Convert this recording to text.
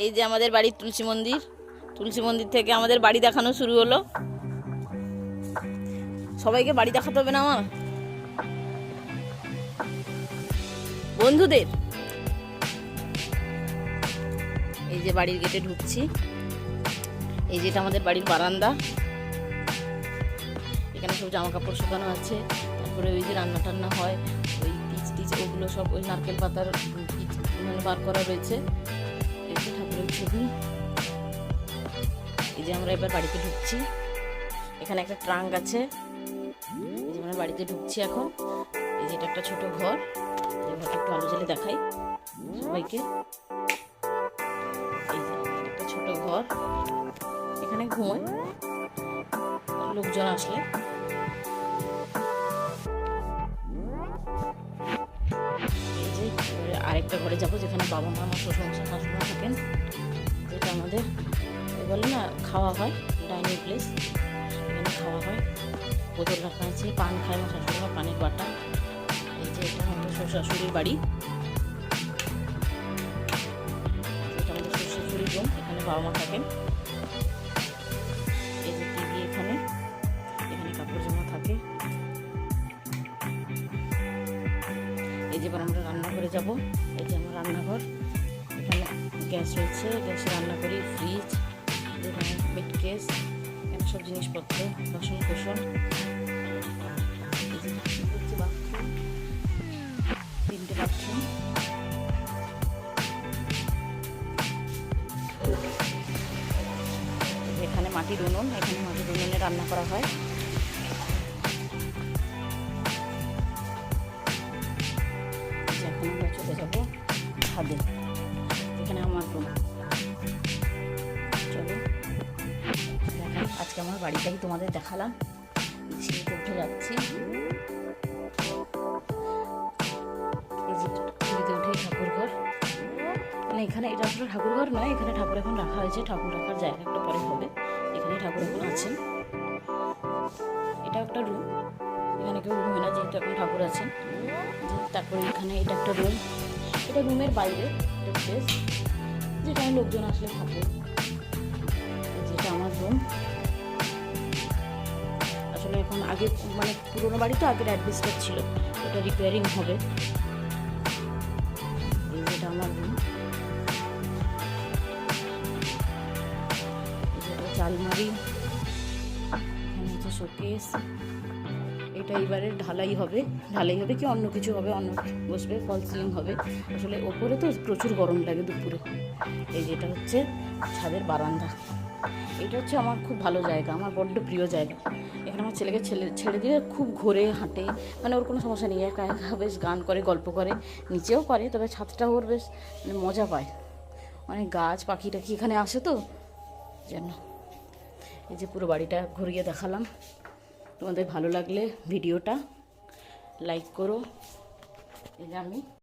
এই যে আমাদের বাড়ির তুলসী মন্দির। তুলসী মন্দির থেকে আমাদের বাড়ি দেখানো শুরু হলো। সবাইকে বাড়ি দেখাতে হবে না আমার বন্ধুদের। এই যে বাড়ির গেটে ঢুকছি। এই যেটা আমাদের বাড়ির বারান্দা। এখানে সব জামা কাপড় শুকানো আছে। তারপরে ওই যে রান্না টান্না হয়, ওই পিচ টিচ ওগুলো সব ওই নারকেল পাতার পিচ মানে বার করা রয়েছে। এই যে ঠাকুরের ছবি। এই যে আমরা এবার বাড়িতে ঢুকছি। এখানে একটা ট্রাঙ্ক আছে। এই যে আমরা বাড়িতে ঢুকছি এখন। এই যে এটা একটা ছোট ঘর। এই ঘরটা একটু আলো জ্বালে দেখাই সবাইকে। এই যে একটা ছোট ঘর, এখানে ঘুমোয় লোকজন আসলে। এই যে আরেকটা ঘরে যাবো যেখানে বাবা মা আমার শ্বশুর মশাই শাশুড়ি থাকেন। যেটা আমাদের বলে না খাওয়া হয়, ডাইনিং প্লেস। এখানে খাওয়া হয়, বোতল রাখা আছে, পান খায় আমার শাশুড়ি মা, পানের বাটা। এই যে এটা আমাদের শ্বশুর শাশুড়ির বাড়ি। এটা আমাদের শ্বশুর শাশুড়ির রুম, এখানে বাবা মা থাকেন। এই যে টিভি, এখানে এখানে কাপড় জামা থাকে। এই যে আমরা রান্নাঘরে যাব। এই যে আমার রান্নাঘর, এখানে গ্যাস রয়েছে, গ্যাসে রান্না করি। ফ্রিজ, এখানে বেড কেস, এখানে সব জিনিসপত্র, বাসন কোসন। বাথরুম, 3টে বাথরুম। এখানে মাটির উনুন, এখানে মাটির উনুনে রান্না করা হয়। এখন আমরা চলে যাবো ছাদে, এখানে আমার রুম। চলো দেখাই, আজকে আমার বাড়িটাই তোমাদের দেখালাম। সিঁড়িতে উঠে যাচ্ছি। এই যে সিঁড়িতে উঠেই ঠাকুর ঘর, মানে এখানে এটা আসলে ঠাকুর ঘর নয়, এখানে ঠাকুর এখন রাখা হয়েছে। ঠাকুর রাখার জায়গা একটা পরে হবে। এখানে ঠাকুর এখন আছেন। এটা একটা রুম, এখানে কেউ ঘুমে না যেহেতু এখন ঠাকুর আছেন। তারপরে এখানে এটা একটা রুম, এটা রুমের বাইরে একটা প্লেস যেখানে লোকজন আসলে থাকে। যেটা আমার রুম। আসলে এখন আগে মানে পুরোনো বাড়ি তো, আগের অ্যাডভেস্টার ছিল, ওটা রিপেয়ারিং হবে। যেটা আমার রুম। আলমারি, এখানে হচ্ছে শোকেস। এটা এবারে ঢালাই হবে। ঢালাই হবে কি অন্য কিছু হবে, অন্য বসবে, ফল সিলিং হবে। আসলে ওপরে তো প্রচুর গরম লাগে দুপুরে। এই যেটা হচ্ছে ছাদের বারান্দা। এটা হচ্ছে আমার খুব ভালো জায়গা, আমার বড্ড প্রিয় জায়গা। এখানে আমার ছেলেকে ছেড়ে দিয়ে খুব ঘোরে হাঁটে, মানে ওর কোনো সমস্যা নেই। একা একা বেশ গান করে, গল্প করে, নিচেও করে, তবে ছাদটা ওর বেশ মানে মজা পায়। অনেক গাছ পাখি টাখি এখানে আসে তো যেন। এই যে পুরো বাড়িটা ঘুরিয়ে দেখালাম। তোমাদের ভালো লাগলে ভিডিওটা লাইক করো। এই যে আমি